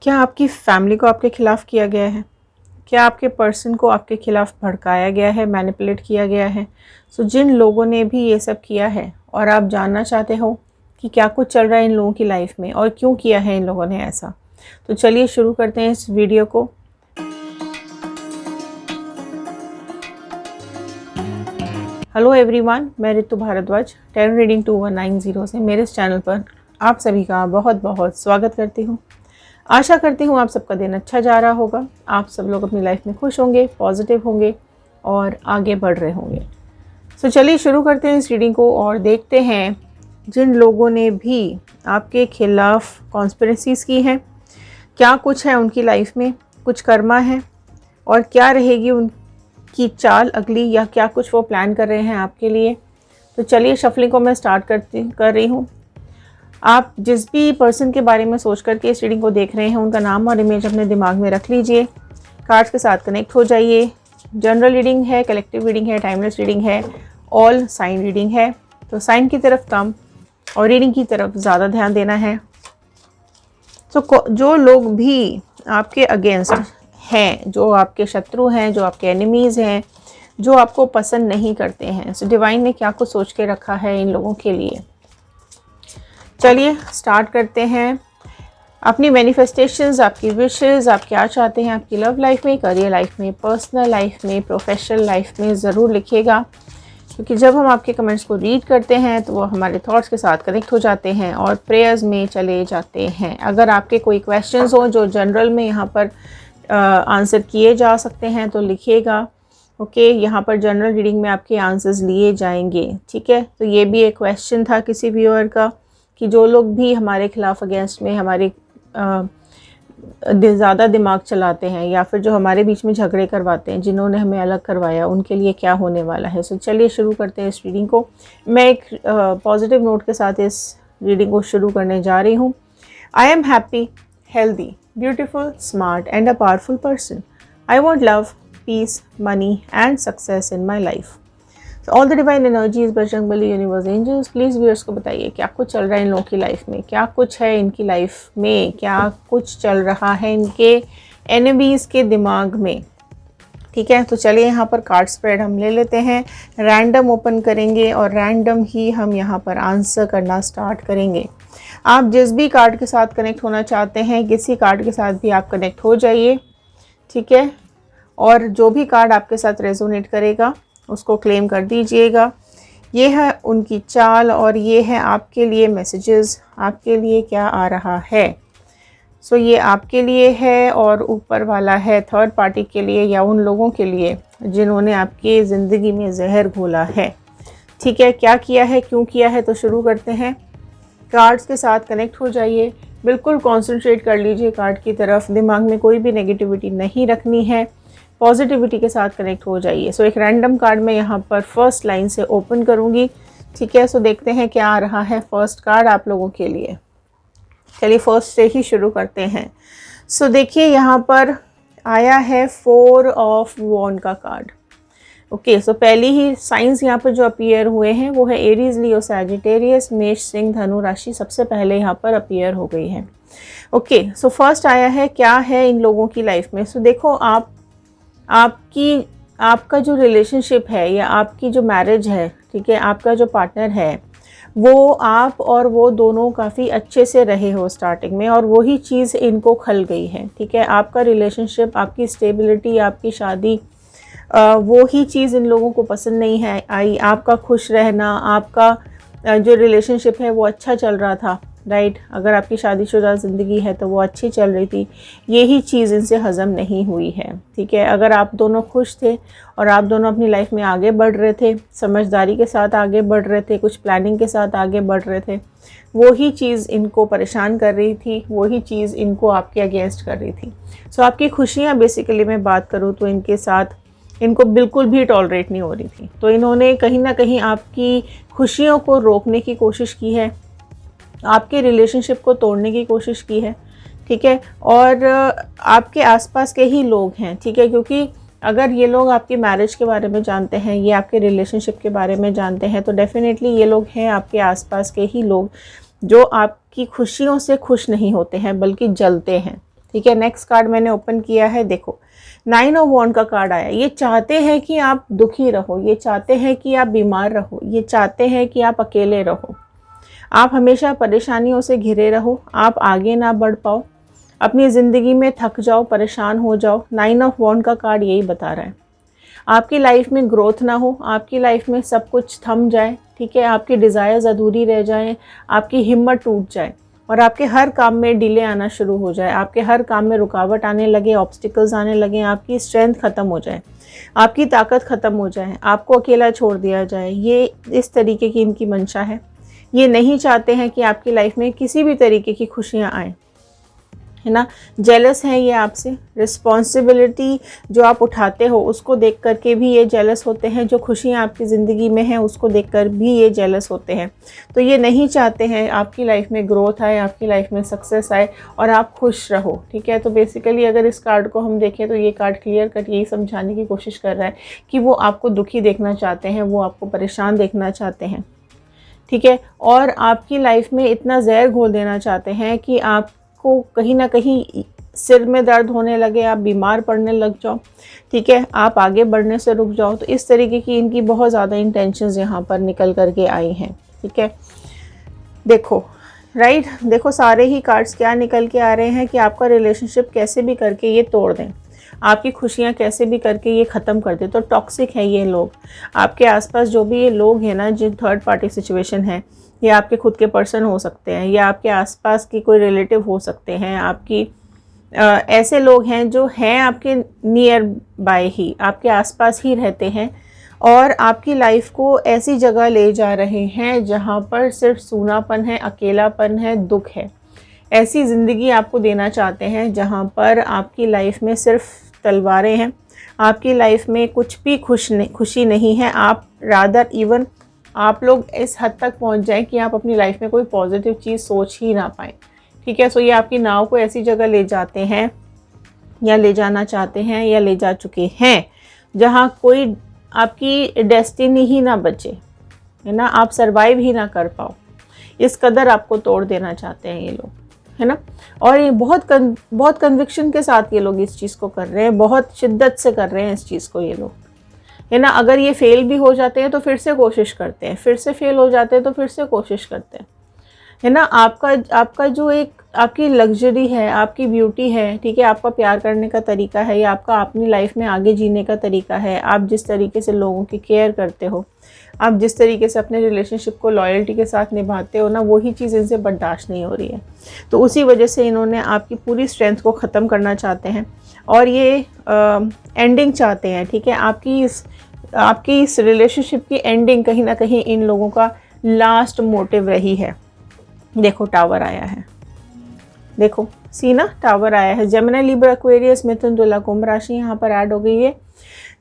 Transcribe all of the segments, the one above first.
क्या आपकी फैमिली को आपके खिलाफ़ किया गया है? क्या आपके पर्सन को आपके खिलाफ़ भड़काया गया है, मैनिपुलेट किया गया है? सो जिन लोगों ने भी ये सब किया है और आप जानना चाहते हो कि क्या कुछ चल रहा है इन लोगों की लाइफ में और क्यों किया है इन लोगों ने ऐसा, तो चलिए शुरू करते हैं इस वीडियो को। हेलो एवरीवन, मैं ऋतु भारद्वाज टैरो रीडिंग 2190 से मेरे इस चैनल पर आप सभी का बहुत बहुत स्वागत करती हूँ। आशा करती हूँ आप सबका दिन अच्छा जा रहा होगा, आप सब लोग अपनी लाइफ में खुश होंगे, पॉजिटिव होंगे और आगे बढ़ रहे होंगे। सो चलिए शुरू करते हैं इस रीडिंग को और देखते हैं जिन लोगों ने भी आपके खिलाफ़ कॉन्स्पिरेसीज़ की हैं, क्या कुछ है उनकी लाइफ में, कुछ कर्मा है और क्या रहेगी उनकी चाल अगली, या क्या कुछ वो प्लान कर रहे हैं आपके लिए। तो चलिए शफलिंग को मैं स्टार्ट कर रही हूँ। आप जिस भी पर्सन के बारे में सोच करके इस रीडिंग को देख रहे हैं उनका नाम और इमेज अपने दिमाग में रख लीजिए, कार्ड्स के साथ कनेक्ट हो जाइए। जनरल रीडिंग है, कलेक्टिव रीडिंग है, टाइमलेस रीडिंग है, ऑल साइन रीडिंग है। तो साइन की तरफ कम और रीडिंग की तरफ ज़्यादा ध्यान देना है। तो जो लोग भी आपके अगेंस्ट हैं, जो आपके शत्रु हैं, जो आपके एनिमीज़ हैं, जो आपको पसंद नहीं करते हैं, सो डिवाइन ने क्या कुछ सोच के रखा है इन लोगों के लिए। चलिए स्टार्ट करते हैं। अपनी मैनिफेस्टेशंस, आपकी विशेस, आप क्या चाहते हैं आपकी लव लाइफ में, करियर लाइफ में, पर्सनल लाइफ में, प्रोफेशनल लाइफ में ज़रूर लिखिएगा, क्योंकि जब हम आपके कमेंट्स को रीड करते हैं तो वो हमारे थॉट्स के साथ कनेक्ट हो जाते हैं और प्रेयर्स में चले जाते हैं। अगर आपके कोई क्वेश्चंस हो जो जनरल में यहाँ पर आंसर किए जा सकते हैं तो लिखिएगा। ओके, यहाँ पर जनरल रीडिंग में आपके आंसर्स लिए जाएंगे, ठीक है। तो ये भी एक क्वेश्चन था किसी व्यूअर का कि जो लोग भी हमारे खिलाफ अगेंस्ट में हमारे ज़्यादा दिमाग चलाते हैं या फिर जो हमारे बीच में झगड़े करवाते हैं, जिन्होंने हमें अलग करवाया, उनके लिए क्या होने वाला है। सो चलिए शुरू करते हैं इस रीडिंग को। मैं एक पॉजिटिव नोट के साथ इस रीडिंग को शुरू करने जा रही हूँ। I am happy, healthy, beautiful, smart and a powerful person. I want love, peace, money and success in my life. All the divine energies, Bajrang Bali, universe, angels, please viewers को बताइए क्या कुछ चल रहा है इन लोगों की लाइफ में, क्या कुछ है इनकी लाइफ में, क्या कुछ चल रहा है इनके एनिमीज़ के दिमाग में। ठीक है, तो चलिए यहाँ पर कार्ड स्प्रेड हम ले लेते हैं, रैंडम ओपन करेंगे और रैंडम ही हम यहाँ पर आंसर करना स्टार्ट करेंगे। आप जिस भी कार्ड के साथ कनेक्ट होना चाहते हैं, किसी कार्ड के साथ भी आप कनेक्ट हो जाइए, ठीक है। और जो भी कार्ड आपके साथ रेजोनेट करेगा उसको क्लेम कर दीजिएगा। ये है उनकी चाल और ये है आपके लिए मैसेजेस, आपके लिए क्या आ रहा है। सो ये आपके लिए है और ऊपर वाला है थर्ड पार्टी के लिए या उन लोगों के लिए जिन्होंने आपकी ज़िंदगी में जहर घोला है। ठीक है, क्या किया है, क्यों किया है, तो शुरू करते हैं। कार्ड्स के साथ कनेक्ट हो जाइए, बिल्कुल कॉन्सेंट्रेट कर लीजिए कार्ड की तरफ, दिमाग में कोई भी नेगेटिविटी नहीं रखनी है, पॉजिटिविटी के साथ कनेक्ट हो जाइए। सो एक रैंडम कार्ड मैं यहाँ पर फर्स्ट लाइन से ओपन करूँगी, ठीक है। सो देखते हैं क्या आ रहा है फर्स्ट कार्ड आप लोगों के लिए। चलिए फर्स्ट से ही शुरू करते हैं। सो देखिए यहाँ पर आया है 4 ऑफ वॉन्ड का कार्ड। ओके, सो पहली ही साइंस यहाँ पर जो अपीयर हुए हैं वो है एरीज, लियो, सैजिटेरियस, मेष, सिंह, धनु राशि सबसे पहले यहाँ पर अपीयर हो गई है। ओके, सो फर्स्ट आया है क्या है इन लोगों की लाइफ में। सो देखो आपका जो रिलेशनशिप है या आपकी जो मैरिज है, ठीक है, आपका जो पार्टनर है वो आप और वो दोनों काफ़ी अच्छे से रहे हो स्टार्टिंग में और वही चीज़ इनको खल गई है, ठीक है। आपका रिलेशनशिप, आपकी स्टेबिलिटी, आपकी शादी, वो ही चीज़ इन लोगों को पसंद नहीं है आई। आपका खुश रहना, आपका जो रिलेशनशिप है वो अच्छा चल रहा था, राइट। अगर आपकी शादीशुदा ज़िंदगी है तो वो अच्छी चल रही थी, यही चीज़ इनसे हज़म नहीं हुई है, ठीक है। अगर आप दोनों खुश थे और आप दोनों अपनी लाइफ में आगे बढ़ रहे थे, समझदारी के साथ आगे बढ़ रहे थे, कुछ प्लानिंग के साथ आगे बढ़ रहे थे, वही चीज़ इनको परेशान कर रही थी, वही चीज़ इनको आपके अगेंस्ट कर रही थी। सो आपकी खुशियाँ बेसिकली मैं बात करूँ तो इनके साथ इनको बिल्कुल भी टॉलरेट नहीं हो रही थी, तो इन्होंने कहीं ना कहीं आपकी खुशियों को रोकने की कोशिश की है, आपके रिलेशनशिप को तोड़ने की कोशिश की है, ठीक है। और आपके आसपास के ही लोग हैं, ठीक है, क्योंकि अगर ये लोग आपकी मैरिज के बारे में जानते हैं, ये आपके रिलेशनशिप के बारे में जानते हैं, तो डेफिनेटली ये लोग हैं आपके आसपास के ही लोग जो आपकी खुशियों से खुश नहीं होते हैं बल्कि जलते हैं, ठीक है, नेक्स्ट कार्ड मैंने ओपन किया है, देखो 9 ऑफ वॉन्ड का कार्ड आया। ये चाहते हैं कि आप दुखी रहो, ये चाहते हैं कि आप बीमार रहो, ये चाहते हैं कि आप अकेले रहो, आप हमेशा परेशानियों से घिरे रहो, आप आगे ना बढ़ पाओ, अपनी ज़िंदगी में थक जाओ, परेशान हो जाओ। 9 ऑफ वॉन्ड का कार्ड यही बता रहा है। आपकी लाइफ में ग्रोथ ना हो, आपकी लाइफ में सब कुछ थम जाए, ठीक है, आपकी डिज़ायर्स अधूरी रह जाएं, आपकी हिम्मत टूट जाए और आपके हर काम में डिले आना शुरू हो जाए, आपके हर काम में रुकावट आने लगे, ऑब्स्टिकल्स आने लगे, आपकी स्ट्रेंथ ख़त्म हो जाए, आपकी ताकत ख़त्म हो जाए, आपको अकेला छोड़ दिया जाए। ये इस तरीके की इनकी मंशा है। ये नहीं चाहते हैं कि आपकी लाइफ में किसी भी तरीके की खुशियाँ आएँ, है ना। जेलस हैं ये आपसे, रिस्पॉन्सिबिलिटी जो आप उठाते हो उसको देख कर के भी ये जेलस होते हैं, जो खुशियाँ आपकी ज़िंदगी में हैं उसको देख कर भी ये जेलस होते हैं। तो ये नहीं चाहते हैं आपकी लाइफ में ग्रोथ आए, आपकी लाइफ में सक्सेस आए और आप खुश रहो, ठीक है। तो बेसिकली अगर इस कार्ड को हम देखें तो ये कार्ड क्लियर कट यही समझाने की कोशिश कर रहा है कि वो आपको दुखी देखना चाहते हैं, वो आपको परेशान देखना चाहते हैं, ठीक है, और आपकी लाइफ में इतना जहर घोल देना चाहते हैं कि आप को कहीं ना कहीं सिर में दर्द होने लगे, आप बीमार पड़ने लग जाओ, ठीक है, आप आगे बढ़ने से रुक जाओ। तो इस तरीके की इनकी बहुत ज़्यादा इंटेंशंस यहाँ पर निकल करके आई हैं, ठीक है। देखो राइट, देखो सारे ही कार्ड्स क्या निकल के आ रहे हैं कि आपका रिलेशनशिप कैसे भी करके ये तोड़ दें, आपकी खुशियाँ कैसे भी करके ये ख़त्म कर दें। तो टॉक्सिक है ये लोग, आपके आसपास जो भी ये लोग हैं ना, जो थर्ड पार्टी सिचुएशन है, ये आपके खुद के पर्सन हो सकते हैं या आपके आसपास की कोई रिलेटिव हो सकते हैं, आपकी ऐसे लोग हैं जो हैं आपके नियर बाय ही, आपके आसपास ही रहते हैं और आपकी लाइफ को ऐसी जगह ले जा रहे हैं जहाँ पर सिर्फ सूनापन है, अकेलापन है, दुख है। ऐसी ज़िंदगी आपको देना चाहते हैं जहाँ पर आपकी लाइफ में सिर्फ तलवारें हैं, आपकी लाइफ में कुछ भी खुशी नहीं है। आप रादर इवन आप लोग इस हद तक पहुंच जाएं कि आप अपनी लाइफ में कोई पॉजिटिव चीज़ सोच ही ना पाएँ, ठीक है। सो ये आपकी नाव को ऐसी जगह ले जाते हैं या ले जाना चाहते हैं या ले जा चुके हैं जहां कोई आपकी डेस्टिनी ही ना बचे, है ना, आप सरवाइव ही ना कर पाओ। इस कदर आपको तोड़ देना चाहते हैं ये लोग, है ना। और ये बहुत कन्विक्शन के साथ ये लोग इस चीज़ को कर रहे हैं, बहुत शिद्दत से कर रहे हैं इस चीज़ को ये लोग, है ना। अगर ये फेल भी हो जाते हैं तो फिर से कोशिश करते हैं, फिर से फेल हो जाते हैं तो फिर से कोशिश करते हैं, है ना। आपका जो एक आपकी लग्जरी है, आपकी ब्यूटी है, ठीक है, आपका प्यार करने का तरीका है या आपका अपनी लाइफ में आगे जीने का तरीका है, आप जिस तरीके से लोगों की केयर करते हो, आप जिस तरीके से अपने रिलेशनशिप को लॉयल्टी के साथ निभाते हो ना, वही चीज़ इनसे बर्दाश्त नहीं हो रही है। तो उसी वजह से इन्होंने आपकी पूरी स्ट्रेंथ को ख़त्म करना चाहते हैं और ये एंडिंग चाहते हैं, ठीक है। आपकी इस रिलेशनशिप की एंडिंग कहीं ना कहीं इन लोगों का लास्ट मोटिव रही है। देखो टावर आया है, देखो सी ना, टावर आया है। जेमिनी, लिब्रा, एक्वेरियस, मिथुन, तुला, कुंभ राशि यहाँ पर ऐड हो गई है।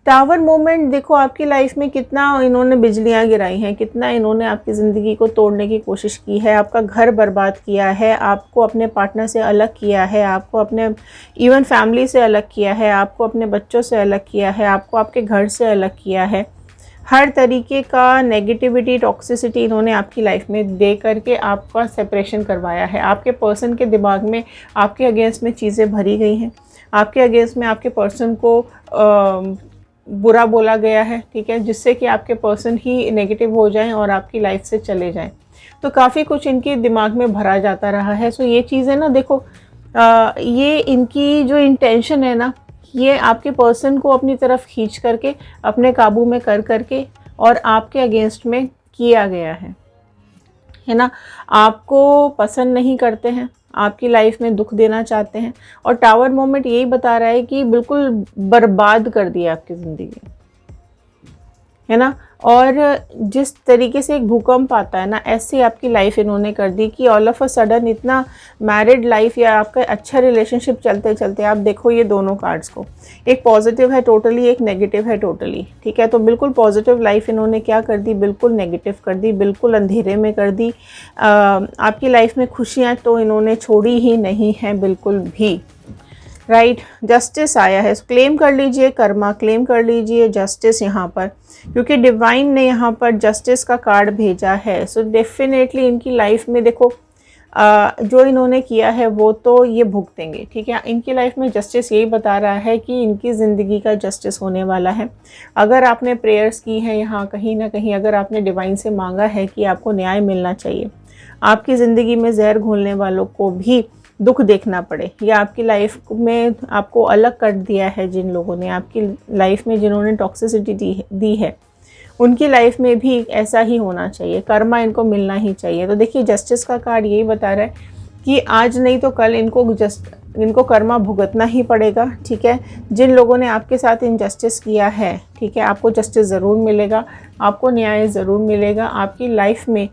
टावर मोमेंट देखो आपकी लाइफ में कितना इन्होंने बिजलियाँ गिराई हैं, कितना इन्होंने आपकी ज़िंदगी को तोड़ने की कोशिश की है, आपका घर बर्बाद किया है, आपको अपने पार्टनर से अलग किया है, आपको अपने इवन फैमिली से अलग किया है, आपको अपने बच्चों से अलग किया है, आपको आपके घर से अलग किया है। हर तरीके का नेगेटिविटी, टॉक्सिसिटी इन्होंने आपकी लाइफ में दे करके आपका सेपरेशन करवाया है। आपके पर्सन के दिमाग में आपके अगेंस्ट में चीज़ें भरी गई हैं, आपके अगेंस्ट में आपके पर्सन को बुरा बोला गया है, ठीक है, जिससे कि आपके पर्सन ही नेगेटिव हो जाएं और आपकी लाइफ से चले जाएं। तो काफ़ी कुछ इनके दिमाग में भरा जाता रहा है। सो ये चीज़ें ना देखो, ये इनकी जो इंटेंशन है ना, ये आपके पर्सन को अपनी तरफ खींच करके अपने काबू में कर करके और आपके अगेंस्ट में किया गया है ना। आपको पसंद नहीं करते हैं, आपकी लाइफ में दुख देना चाहते हैं और टावर मोमेंट यही बता रहा है कि बिल्कुल बर्बाद कर दिया आपकी ज़िंदगी, है ना। और जिस तरीके से एक भूकंप आता है ना, ऐसे आपकी लाइफ इन्होंने कर दी कि ऑल ऑफ अ सडन इतना मैरिड लाइफ या आपका अच्छा रिलेशनशिप चलते चलते, आप देखो ये दोनों कार्ड्स को, एक पॉजिटिव है टोटली, एक नेगेटिव है टोटली, ठीक है। तो बिल्कुल पॉजिटिव लाइफ इन्होंने क्या कर दी, बिल्कुल नेगेटिव कर दी, बिल्कुल अंधेरे में कर दी। आपकी लाइफ में खुशियाँ तो इन्होंने छोड़ी ही नहीं हैं बिल्कुल भी, राइट। जस्टिस आया है, क्लेम कर लीजिए कर्मा, क्लेम कर लीजिए जस्टिस यहाँ पर, क्योंकि डिवाइन ने यहाँ पर जस्टिस का कार्ड भेजा है। सो डेफिनेटली इनकी लाइफ में देखो जो इन्होंने किया है वो तो ये भुगतेंगे, ठीक है। इनकी लाइफ में जस्टिस यही बता रहा है कि इनकी ज़िंदगी का जस्टिस होने वाला है। अगर आपने प्रेयर्स की हैं यहाँ कहीं ना कहीं, अगर आपने डिवाइन से मांगा है कि आपको न्याय मिलना चाहिए, आपकी ज़िंदगी में जहर घोलने वालों को भी दुख देखना पड़े, या आपकी लाइफ में आपको अलग कर दिया है जिन लोगों ने, आपकी लाइफ में जिन्होंने टॉक्सिसिटी दी है, उनकी लाइफ में भी ऐसा ही होना चाहिए, कर्मा इनको मिलना ही चाहिए। तो देखिए जस्टिस का कार्ड यही बता रहा है कि आज नहीं तो कल इनको कर्मा भुगतना ही पड़ेगा, ठीक है। जिन लोगों ने आपके साथ इनजस्टिस किया है, ठीक है, आपको जस्टिस ज़रूर मिलेगा, आपको न्याय ज़रूर मिलेगा, आपकी लाइफ में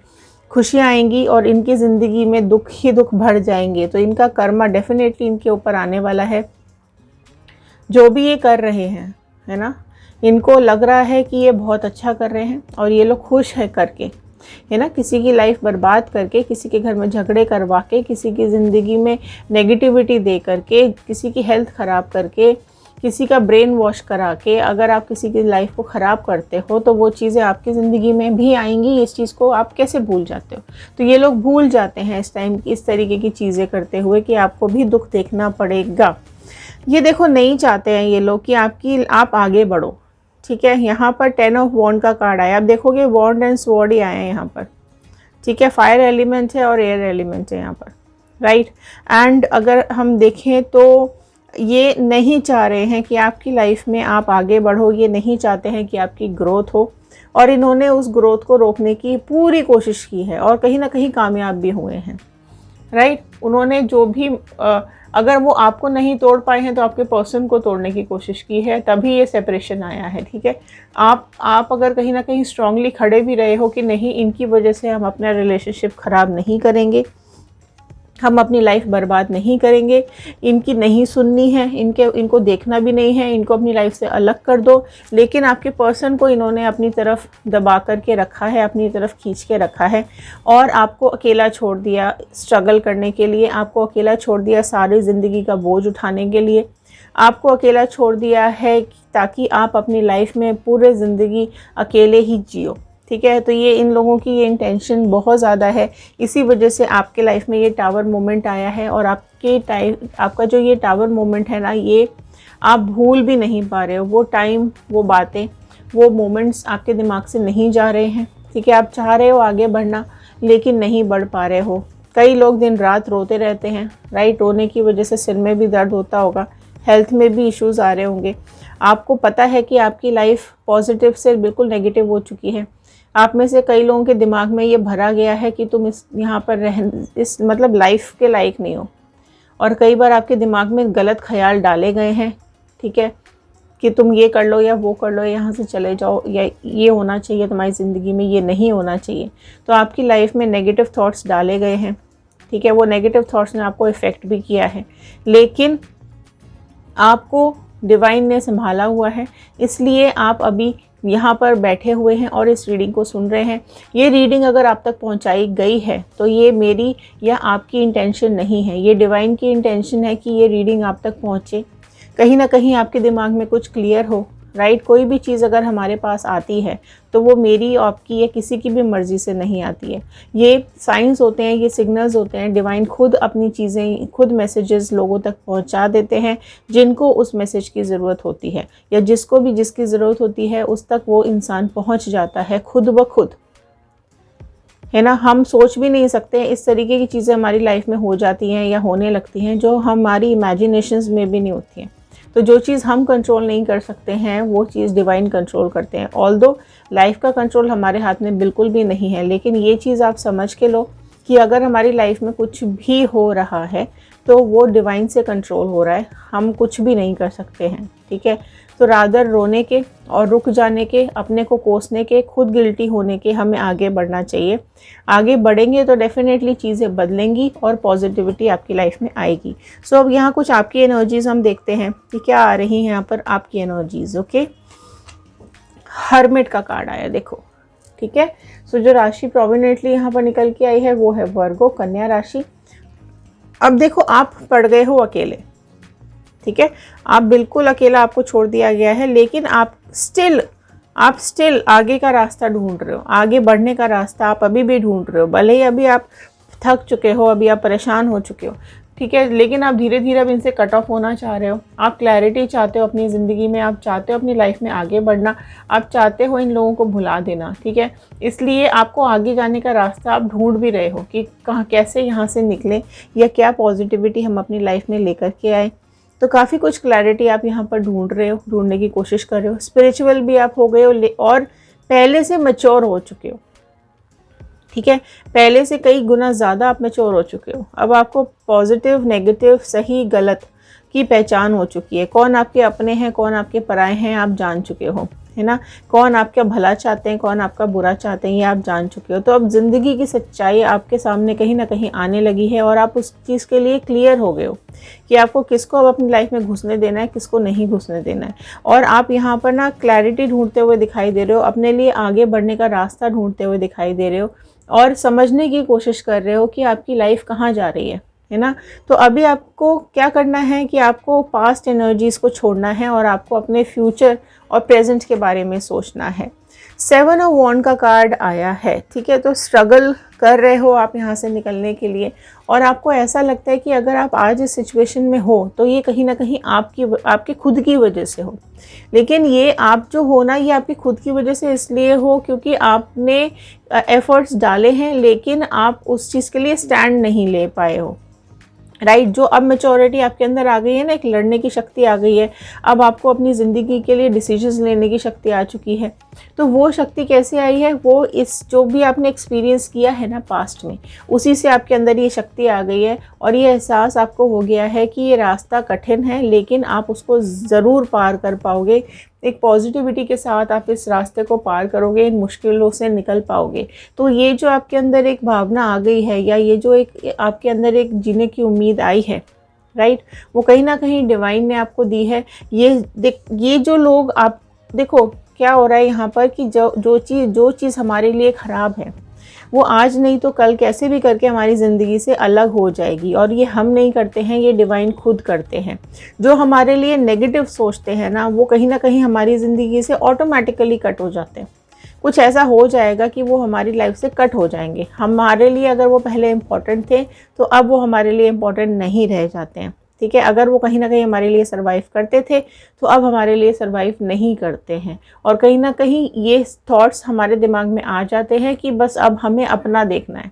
खुशियाँ आएंगी और इनकी ज़िंदगी में दुख ही दुख भर जाएंगे। तो इनका कर्मा डेफिनेटली इनके ऊपर आने वाला है। जो भी ये कर रहे हैं, है ना, इनको लग रहा है कि ये बहुत अच्छा कर रहे हैं और ये लोग खुश है करके, है ना। किसी की लाइफ बर्बाद करके, किसी के घर में झगड़े करवा के, किसी की ज़िंदगी में नेगेटिविटी दे करके, किसी की हेल्थ ख़राब करके, किसी का ब्रेन वॉश करा के अगर आप किसी की लाइफ को ख़राब करते हो तो वो चीज़ें आपकी ज़िंदगी में भी आएंगी। इस चीज़ को आप कैसे भूल जाते हो? तो ये लोग भूल जाते हैं इस टाइम इस तरीके की चीज़ें करते हुए कि आपको भी दुख देखना पड़ेगा। ये देखो नहीं चाहते हैं ये लोग कि आप आगे बढ़ो, ठीक है। यहाँ पर 10 ऑफ वॉन्ड का कार्ड आया, आप देखोगे वॉन्ड एंड स्वॉर्ड ही आए हैं यहाँ पर, ठीक है। फायर एलिमेंट है और एयर एलिमेंट है यहाँ पर, राइट। एंड अगर हम देखें तो ये नहीं चाह रहे हैं कि आपकी लाइफ में आप आगे बढ़ो, ये नहीं चाहते हैं कि आपकी ग्रोथ हो, और इन्होंने उस ग्रोथ को रोकने की पूरी कोशिश की है और कहीं ना कहीं कामयाब भी हुए हैं, राइट। उन्होंने जो भी अगर वो आपको नहीं तोड़ पाए हैं तो आपके पर्सन को तोड़ने की कोशिश की है, तभी ये सेपरेशन आया है, ठीक है। आप अगर कहीं ना कहीं स्ट्रांगली खड़े भी रहे हो कि नहीं, इनकी वजह से हम अपना रिलेशनशिप ख़राब नहीं करेंगे, हम अपनी लाइफ बर्बाद नहीं करेंगे, इनकी नहीं सुननी है, इनको देखना भी नहीं है, इनको अपनी लाइफ से अलग कर दो, लेकिन आपके पर्सन को इन्होंने अपनी तरफ दबा करके रखा है, अपनी तरफ खींच के रखा है और आपको अकेला छोड़ दिया स्ट्रगल करने के लिए, आपको अकेला छोड़ दिया सारी ज़िंदगी का बोझ उठाने के लिए, आपको अकेला छोड़ दिया है ताकि आप अपनी लाइफ में पूरे ज़िंदगी अकेले ही जियो, ठीक है। तो ये इन लोगों की ये इंटेंशन बहुत ज़्यादा है, इसी वजह से आपके लाइफ में ये टावर मोमेंट आया है। और आपका जो ये टावर मोमेंट है ना, ये आप भूल भी नहीं पा रहे हो। वो टाइम, वो बातें, वो मोमेंट्स आपके दिमाग से नहीं जा रहे हैं, ठीक है। आप चाह रहे हो आगे बढ़ना लेकिन नहीं बढ़ पा रहे हो। कई लोग दिन रात रोते रहते हैं, राइट। रोने की वजह से सिर में भी दर्द होता होगा, हेल्थ में भी इश्यूज़ आ रहे होंगे। आपको पता है कि आपकी लाइफ पॉजिटिव से बिल्कुल नेगेटिव हो चुकी है। आप में से कई लोगों के दिमाग में ये भरा गया है कि तुम यहाँ पर इस मतलब लाइफ के लायक नहीं हो, और कई बार आपके दिमाग में गलत ख्याल डाले गए हैं, ठीक है, कि तुम ये कर लो या वो कर लो, यहाँ से चले जाओ, या ये होना चाहिए तुम्हारी ज़िंदगी में, ये नहीं होना चाहिए। तो आपकी लाइफ में नेगेटिव थॉट्स डाले गए हैं, ठीक है। वो नेगेटिव थॉट्स ने आपको इफ़ेक्ट भी किया है, लेकिन आपको डिवाइन ने संभाला हुआ है, इसलिए आप अभी यहाँ पर बैठे हुए हैं और इस रीडिंग को सुन रहे हैं। ये रीडिंग अगर आप तक पहुँचाई गई है तो ये मेरी या आपकी इंटेंशन नहीं है, ये डिवाइन की इंटेंशन है कि ये रीडिंग आप तक पहुँचे, कहीं ना कहीं आपके दिमाग में कुछ क्लियर हो, राइट। कोई भी चीज़ अगर हमारे पास आती है तो वो मेरी, आपकी या किसी की भी मर्ज़ी से नहीं आती है। ये साइंस होते हैं, ये सिग्नल्स होते हैं। डिवाइन खुद अपनी चीज़ें, खुद मैसेजेस लोगों तक पहुंचा देते हैं जिनको उस मैसेज की ज़रूरत होती है, या जिसको भी जिसकी ज़रूरत होती है उस तक वो इंसान पहुंच जाता है खुद ब खुद, है ना। हम सोच भी नहीं सकते, इस तरीके की चीज़ें हमारी लाइफ में हो जाती हैं या होने लगती हैं जो हमारी इमेजिनेशंस में भी नहीं होती हैं। तो जो चीज़ हम कंट्रोल नहीं कर सकते हैं वो चीज़ डिवाइन कंट्रोल करते हैं। ऑल्दो लाइफ का कंट्रोल हमारे हाथ में बिल्कुल भी नहीं है, लेकिन ये चीज़ आप समझ के लो कि अगर हमारी लाइफ में कुछ भी हो रहा है तो वो डिवाइन से कंट्रोल हो रहा है, हम कुछ भी नहीं कर सकते हैं, ठीक है। तो रादर रोने के और रुक जाने के, अपने को कोसने के, खुद गिल्टी होने के, हमें आगे बढ़ना चाहिए। आगे बढ़ेंगे तो डेफिनेटली चीज़ें बदलेंगी और पॉजिटिविटी आपकी लाइफ में आएगी। सो अब यहाँ कुछ आपकी एनर्जीज़ हम देखते हैं कि क्या आ रही हैं यहाँ पर आपकी एनर्जीज़। ओके, हर्मिट का कार्ड आया, देखो, ठीक है। सो जो राशि प्रोमिनेंटली यहाँ पर निकल के आई है वो है वर्गो, कन्या राशि। अब देखो, आप पड़ गए हो अकेले, ठीक है। आप बिल्कुल अकेला, आपको छोड़ दिया गया है, लेकिन आप स्टिल आगे का रास्ता ढूंढ रहे हो, आगे बढ़ने का रास्ता आप अभी भी ढूंढ रहे हो। भले ही अभी आप थक चुके हो, अभी आप परेशान हो चुके हो, ठीक है, लेकिन आप धीरे धीरे अब इनसे कट ऑफ होना चाह रहे हो। आप क्लैरिटी चाहते हो अपनी ज़िंदगी में, आप चाहते हो अपनी लाइफ में आगे बढ़ना, आप चाहते हो इन लोगों को भुला देना, ठीक है। इसलिए आपको आगे जाने का रास्ता आप ढूंढ भी रहे हो कि कहाँ कैसे यहाँ से निकलें या क्या पॉजिटिविटी हम अपनी लाइफ में लेकर के आए। तो काफ़ी कुछ क्लैरिटी आप यहाँ पर ढूंढ रहे हो, ढूंढने की कोशिश कर रहे हो। स्पिरिचुअल भी आप हो गए हो और पहले से मैच्योर हो चुके हो, ठीक है, पहले से कई गुना ज़्यादा आप मैच्योर हो चुके हो। अब आपको पॉजिटिव, नेगेटिव, सही गलत की पहचान हो चुकी है। कौन आपके अपने हैं, कौन आपके पराए हैं, आप जान चुके हो, है ना। कौन आपका भला चाहते हैं, कौन आपका बुरा चाहते हैं, ये आप जान चुके हो। तो अब ज़िंदगी की सच्चाई आपके सामने कहीं ना कहीं आने लगी है और आप उस चीज़ के लिए क्लियर हो गए हो कि आपको किसको अब अपनी लाइफ में घुसने देना है, किसको नहीं घुसने देना है। और आप यहाँ पर ना क्लैरिटी ढूंढते हुए दिखाई दे रहे हो, अपने लिए आगे बढ़ने का रास्ता ढूंढते हुए दिखाई दे रहे हो और समझने की कोशिश कर रहे हो कि आपकी लाइफ कहाँ जा रही है ना। तो अभी आपको क्या करना है कि आपको पास्ट एनर्जीज़ को छोड़ना है और आपको अपने फ्यूचर और प्रेजेंट के बारे में सोचना है। 7 ऑफ वॉन्ड का कार्ड आया है, ठीक है। तो स्ट्रगल कर रहे हो आप यहाँ से निकलने के लिए और आपको ऐसा लगता है कि अगर आप आज इस सिचुएशन में हो तो ये कहीं ना कहीं आपकी खुद की वजह से हो। लेकिन ये आप जो हो ना, ये आपकी खुद की वजह से इसलिए हो क्योंकि आपने एफर्ट्स डाले हैं लेकिन आप उस चीज़ के लिए स्टैंड नहीं ले पाए हो, राइट। जो अब मैच्योरिटी आपके अंदर आ गई है ना, एक लड़ने की शक्ति आ गई है, अब आपको अपनी ज़िंदगी के लिए डिसीजंस लेने की शक्ति आ चुकी है। तो वो शक्ति कैसे आई है, वो इस जो भी आपने एक्सपीरियंस किया है ना पास्ट में, उसी से आपके अंदर ये शक्ति आ गई है और ये एहसास आपको हो गया है कि ये रास्ता कठिन है लेकिन आप उसको ज़रूर पार कर पाओगे। एक पॉजिटिविटी के साथ आप इस रास्ते को पार करोगे, इन मुश्किलों से निकल पाओगे। तो ये जो आपके अंदर एक भावना आ गई है या ये जो एक आपके अंदर एक जीने की उम्मीद आई है, राइट, वो कहीं ना कहीं डिवाइन ने आपको दी है। ये जो लोग आप देखो क्या हो रहा है यहाँ पर कि जो चीज़ हमारे लिए ख़राब है वो आज नहीं तो कल कैसे भी करके हमारी ज़िंदगी से अलग हो जाएगी। और ये हम नहीं करते हैं, ये डिवाइन खुद करते हैं। जो हमारे लिए नेगेटिव सोचते हैं ना, वो कहीं ना कहीं हमारी ज़िंदगी से ऑटोमेटिकली कट हो जाते हैं। कुछ ऐसा हो जाएगा कि वो हमारी लाइफ से कट हो जाएंगे। हमारे लिए अगर वो पहले इम्पॉर्टेंट थे तो अब वो हमारे लिए इम्पॉर्टेंट नहीं रह जाते हैं, ठीक है। अगर वो कहीं ना कहीं हमारे लिए सर्वाइव करते थे तो अब हमारे लिए सर्वाइव नहीं करते हैं। और कहीं ना कहीं ये थॉट्स हमारे दिमाग में आ जाते हैं कि बस अब हमें अपना देखना है।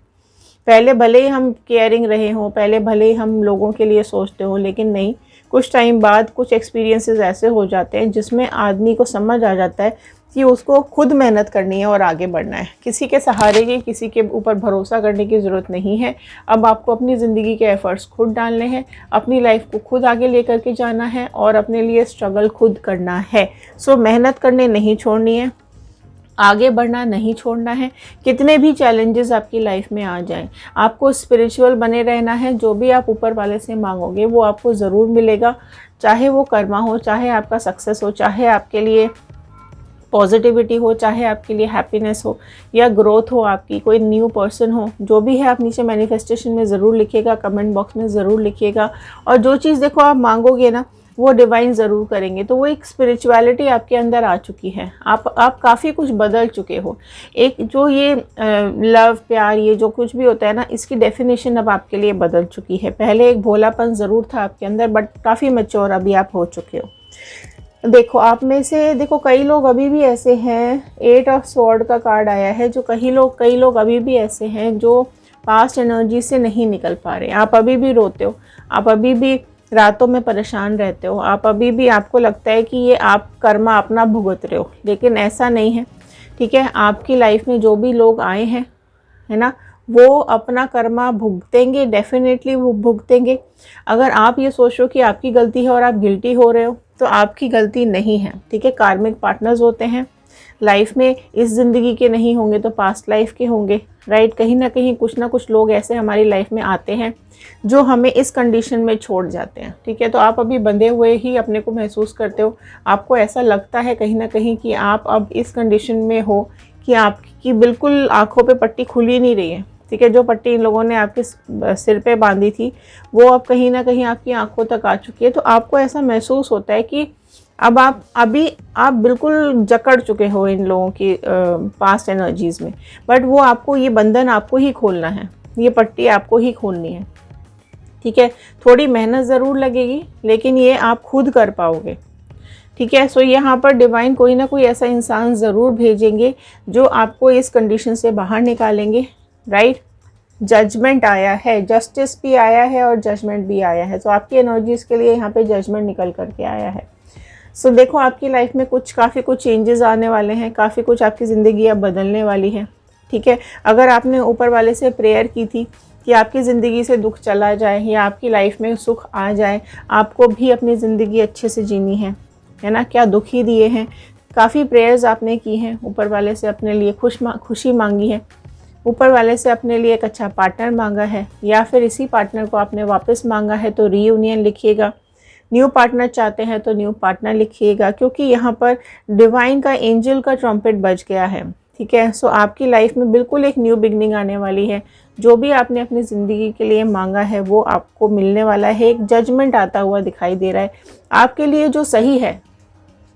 पहले भले ही हम केयरिंग रहे हों, पहले भले ही हम लोगों के लिए सोचते हो, लेकिन नहीं, कुछ टाइम बाद कुछ एक्सपीरियंसेस ऐसे हो जाते हैं जिसमें आदमी को समझ आ जाता है कि उसको खुद मेहनत करनी है और आगे बढ़ना है। किसी के सहारे की, किसी के ऊपर भरोसा करने की ज़रूरत नहीं है। अब आपको अपनी ज़िंदगी के एफ़र्ट्स खुद डालने हैं, अपनी लाइफ को खुद आगे लेकर के जाना है और अपने लिए स्ट्रगल खुद करना है। सो मेहनत करने नहीं छोड़नी है, आगे बढ़ना नहीं छोड़ना है। कितने भी चैलेंजेस आपकी लाइफ में आ जाएं, आपको स्पिरिचुअल बने रहना है। जो भी आप ऊपर वाले से मांगोगे वो आपको ज़रूर मिलेगा, चाहे वो कर्मा हो, चाहे आपका सक्सेस हो, चाहे आपके लिए पॉजिटिविटी हो, चाहे आपके लिए हैप्पीनेस हो या ग्रोथ हो, आपकी कोई न्यू पर्सन हो, जो भी है आप नीचे मैनिफेस्टेशन में ज़रूर लिखिएगा, कमेंट बॉक्स में ज़रूर लिखिएगा। और जो चीज़ देखो आप मांगोगे ना वो डिवाइन ज़रूर करेंगे। तो वो एक स्पिरिचुअलिटी आपके अंदर आ चुकी है, आप काफ़ी कुछ बदल चुके हो। एक जो ये लव, प्यार, ये जो कुछ भी होता है ना, इसकी डेफिनेशन अब आपके लिए बदल चुकी है। पहले एक भोलापन ज़रूर था आपके अंदर, बट काफ़ी मैच्योर अभी आप हो चुके हो। देखो आप में से देखो कई लोग अभी भी ऐसे हैं, 8 ऑफ स्वॉर्ड का कार्ड आया है, जो कई लोग अभी भी ऐसे हैं जो पास्ट एनर्जी से नहीं निकल पा रहे। आप अभी भी रोते हो, आप अभी भी रातों में परेशान रहते हो, आप अभी भी आपको लगता है कि ये आप कर्मा अपना भुगत रहे हो, लेकिन ऐसा नहीं है, ठीक है। आपकी लाइफ में जो भी लोग आए हैं, है ना, वो अपना कर्मा भुगतेंगे, डेफिनेटली वो भुगतेंगे। अगर आप ये सोचो कि आपकी गलती है और आप गिल्टी हो रहे हो तो आपकी गलती नहीं है, ठीक है। कार्मिक पार्टनर्स होते हैं लाइफ में, इस ज़िंदगी के नहीं होंगे तो पास्ट लाइफ के होंगे, राइट। कहीं ना कहीं कुछ ना कुछ लोग ऐसे हमारी लाइफ में आते हैं जो हमें इस कंडीशन में छोड़ जाते हैं, ठीक है। तो आप अभी बंधे हुए ही अपने को महसूस करते हो, आपको ऐसा लगता है कहीं ना कहीं कि आप अब इस कंडीशन में हो कि आपकी बिल्कुल आँखों पे पट्टी खुली नहीं रही है, ठीक है। जो पट्टी इन लोगों ने आपके सिर पे बांधी थी वो अब कहीं ना कहीं आपकी आंखों तक आ चुकी है। तो आपको ऐसा महसूस होता है कि अब आप बिल्कुल जकड़ चुके हो इन लोगों की पास्ट एनर्जीज़ में, बट वो आपको ये बंधन आपको ही खोलना है, ये पट्टी आपको ही खोलनी है, ठीक है। थोड़ी मेहनत ज़रूर लगेगी, लेकिन ये आप खुद कर पाओगे, ठीक है। सो यहाँ पर डिवाइन कोई ना कोई ऐसा इंसान ज़रूर भेजेंगे जो आपको इस कंडीशन से बाहर निकालेंगे, राइट। जजमेंट आया है, जस्टिस भी आया है और जजमेंट भी आया है। तो आपकी एनर्जीज़ के लिए यहाँ पे जजमेंट निकल करके आया है। सो देखो आपकी लाइफ में काफ़ी कुछ चेंजेस आने वाले हैं, काफ़ी कुछ आपकी ज़िंदगी अब बदलने वाली है, ठीक है। अगर आपने ऊपर वाले से प्रेयर की थी कि आपकी ज़िंदगी से दुख चला जाए या आपकी लाइफ में सुख आ जाए, आपको भी अपनी ज़िंदगी अच्छे से जीनी है ना, क्या दुख ही दिए हैं, काफ़ी प्रेयर्स आपने की हैं, ऊपर वाले से अपने लिए खुशी मांगी है, ऊपर वाले से अपने लिए एक अच्छा पार्टनर मांगा है, या फिर इसी पार्टनर को आपने वापस मांगा है तो रीयूनियन लिखिएगा। न्यू पार्टनर चाहते हैं तो न्यू पार्टनर लिखिएगा, क्योंकि यहाँ पर डिवाइन का एंजल का ट्रम्पेट बज गया है, ठीक है। सो आपकी लाइफ में बिल्कुल एक न्यू बिगनिंग आने वाली है। जो भी आपने अपनी ज़िंदगी के लिए मांगा है वो आपको मिलने वाला है। एक जजमेंट आता हुआ दिखाई दे रहा है, आपके लिए जो सही है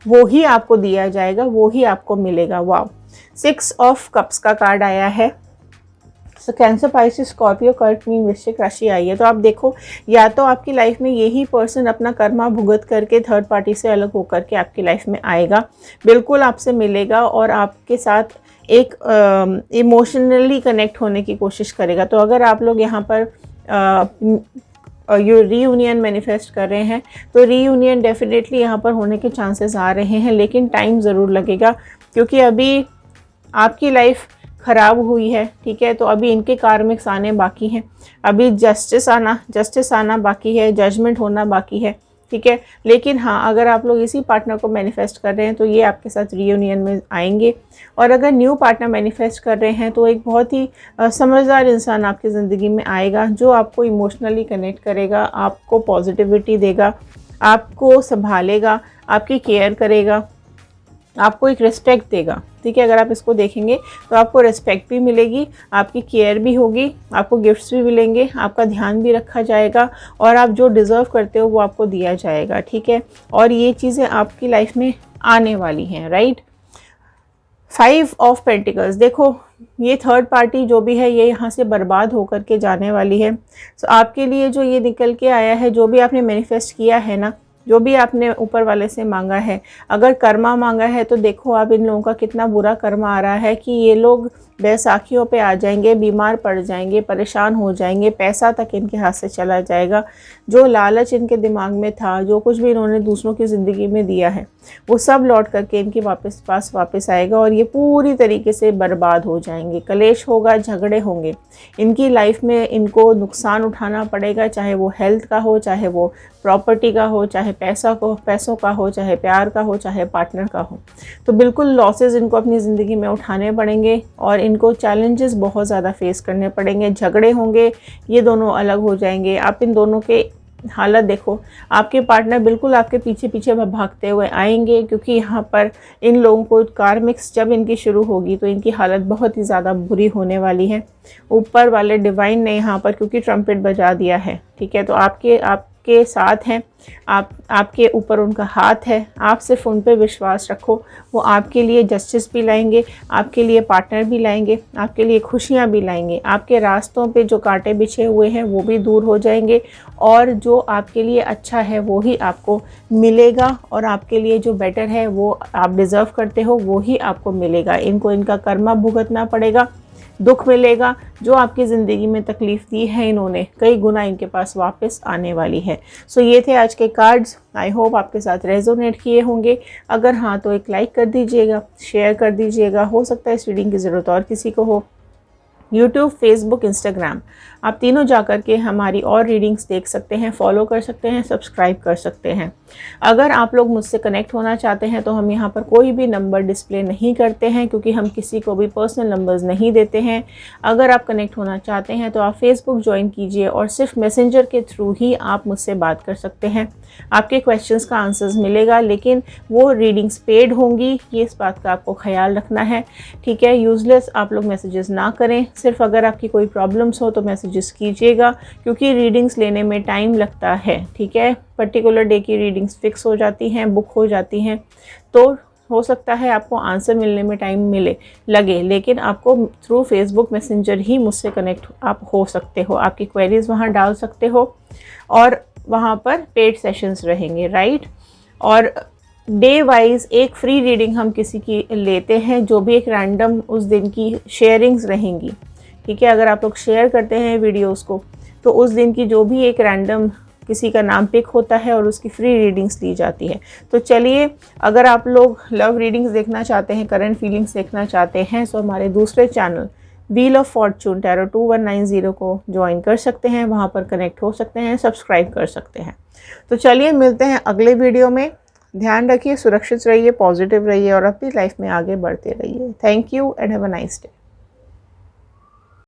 वो ही आपको दिया जाएगा, वो ही आपको मिलेगा। वाव, 6 ऑफ कप्स का कार्ड आया है। सो कैंसर, पाइसेस, स्कॉर्पियो, कर्क, मीन, वृश्चिक राशि आई है। तो आप देखो, या तो आपकी लाइफ में यही पर्सन अपना कर्मा भुगत करके थर्ड पार्टी से अलग होकर के आपकी लाइफ में आएगा, बिल्कुल आपसे मिलेगा और आपके साथ एक इमोशनली कनेक्ट होने की कोशिश करेगा। तो अगर आप लोग यहाँ पर रीयूनियन मैनिफेस्ट कर रहे हैं तो रीयूनियन डेफिनेटली यहाँ पर होने के चांसेस आ रहे हैं, लेकिन टाइम ज़रूर लगेगा, क्योंकि अभी आपकी लाइफ ख़राब हुई है, ठीक है। तो अभी इनके कार्मिक्स आने बाकी हैं, अभी जस्टिस आना बाकी है, जजमेंट होना बाकी है, ठीक है। लेकिन हाँ, अगर आप लोग इसी पार्टनर को मैनिफेस्ट कर रहे हैं तो ये आपके साथ रीयूनियन में आएंगे। और अगर न्यू पार्टनर मैनिफेस्ट कर रहे हैं तो एक बहुत ही समझदार इंसान आपकी ज़िंदगी में आएगा, जो आपको इमोशनली कनेक्ट करेगा, आपको पॉजिटिविटी देगा, आपको संभालेगा, आपकी केयर करेगा, आपको एक रिस्पेक्ट देगा, ठीक है। अगर आप इसको देखेंगे तो आपको रिस्पेक्ट भी मिलेगी, आपकी केयर भी होगी, आपको गिफ्ट्स भी मिलेंगे, आपका ध्यान भी रखा जाएगा और आप जो डिज़र्व करते हो वो आपको दिया जाएगा, ठीक है। और ये चीज़ें आपकी लाइफ में आने वाली हैं, राइट। 5 ऑफ पेंटिकल्स, देखो ये थर्ड पार्टी जो भी है ये यहाँ से बर्बाद होकर के जाने वाली है। तो आपके लिए जो ये निकल के आया है, जो भी आपने मैनिफेस्ट किया है ना, जो भी आपने ऊपर वाले से मांगा है, अगर कर्मा मांगा है तो देखो आप इन लोगों का कितना बुरा कर्मा आ रहा है कि ये लोग बैसाखियों पे आ जाएंगे, बीमार पड़ जाएंगे, परेशान हो जाएंगे, पैसा तक इनके हाथ से चला जाएगा। जो लालच इनके दिमाग में था, जो कुछ भी इन्होंने दूसरों की ज़िंदगी में दिया है, वो सब लौट करके इनके पास वापस आएगा और ये पूरी तरीके से बर्बाद हो जाएंगे। कलेश होगा, झगड़े होंगे, इनकी लाइफ में इनको नुकसान उठाना पड़ेगा, चाहे वो हेल्थ का हो, चाहे वो प्रॉपर्टी का हो, चाहे पैसों का हो, चाहे प्यार का हो, चाहे पार्टनर का हो। तो बिल्कुल लॉसेस इनको अपनी ज़िंदगी में उठाने पड़ेंगे और इनको चैलेंजेस बहुत ज़्यादा फेस करने पड़ेंगे। झगड़े होंगे, ये दोनों अलग हो जाएंगे। आप इन दोनों के हालत देखो, आपके पार्टनर बिल्कुल आपके पीछे पीछे भागते हुए आएंगे, क्योंकि यहाँ पर इन लोगों को कार्मिक्स जब इनकी शुरू होगी तो इनकी हालत बहुत ही ज़्यादा बुरी होने वाली है। ऊपर वाले डिवाइन ने यहाँ पर क्योंकि ट्रम्पेट बजा दिया है, ठीक है। तो आपके साथ हैं, आपके ऊपर उनका हाथ है, आप सिर्फ उन पे विश्वास रखो, वो आपके लिए जस्टिस भी लाएंगे, आपके लिए पार्टनर भी लाएंगे, आपके लिए खुशियाँ भी लाएंगे। आपके रास्तों पे जो कांटे बिछे हुए हैं वो भी दूर हो जाएंगे और जो आपके लिए अच्छा है वो ही आपको मिलेगा और आपके लिए जो बेटर है, वो आप डिज़र्व करते हो, वो ही आपको मिलेगा। इनको इनका कर्मा भुगतना पड़ेगा, दुख मिलेगा, जो आपकी ज़िंदगी में तकलीफ़ दी है इन्होंने, कई गुना इनके पास वापस आने वाली है। सो ये थे आज के कार्ड्स। आई होप आपके साथ रेजोनेट किए होंगे। अगर हाँ तो एक लाइक कर दीजिएगा, शेयर कर दीजिएगा। हो सकता है इस रीडिंग की ज़रूरत और किसी को हो। यूट्यूब, फेसबुक, इंस्टाग्राम, आप तीनों जाकर के हमारी और रीडिंग्स देख सकते हैं, फॉलो कर सकते हैं, सब्सक्राइब कर सकते हैं। अगर आप लोग मुझसे कनेक्ट होना चाहते हैं तो हम यहाँ पर कोई भी नंबर डिस्प्ले नहीं करते हैं, क्योंकि हम किसी को भी पर्सनल नंबर्स नहीं देते हैं। अगर आप कनेक्ट होना चाहते हैं तो आप फेसबुक ज्वाइन कीजिए और सिर्फ मैसेंजर के थ्रू ही आप मुझसे बात कर सकते हैं। आपके क्वेश्चंस का आंसर्स मिलेगा, लेकिन वो रीडिंग्स पेड होंगी, ये इस बात का आपको ख्याल रखना है, ठीक है। यूज़लेस आप लोग मैसेजेस ना करें, सिर्फ अगर आपकी कोई प्रॉब्लम्स हो तो मैसेजेस कीजिएगा, क्योंकि रीडिंग्स लेने में टाइम लगता है, ठीक है। पर्टिकुलर डे की रीडिंग्स फिक्स हो जाती हैं, बुक हो जाती हैं, तो हो सकता है आपको आंसर मिलने में टाइम लगे, लेकिन आपको थ्रू फेसबुक मैसेंजर ही मुझसे कनेक्ट आप हो सकते हो। आपकी क्वेरीज़ वहाँ डाल सकते हो और वहाँ पर पेड सेशंस रहेंगे, राइट। और डे वाइज एक फ्री रीडिंग हम किसी की लेते हैं, जो भी एक रैंडम उस दिन की शेयरिंग्स रहेंगी, ठीक है। अगर आप लोग शेयर करते हैं वीडियोस को, तो उस दिन की जो भी एक रैंडम किसी का नाम पिक होता है और उसकी फ्री रीडिंग्स दी जाती है। तो चलिए, अगर आप लोग लव रीडिंग्स देखना चाहते हैं, करंट फीलिंग्स देखना चाहते हैं, तो हमारे दूसरे channel wheel of Fortune tarot 2190 को ज्वाइन कर सकते हैं, वहाँ पर कनेक्ट हो सकते हैं, सब्सक्राइब कर सकते हैं। तो चलिए मिलते हैं अगले वीडियो में। ध्यान रखिए, सुरक्षित रहिए, पॉजिटिव रहिए और अपनी लाइफ में आगे बढ़ते रहिए। Thank you and have a nice day.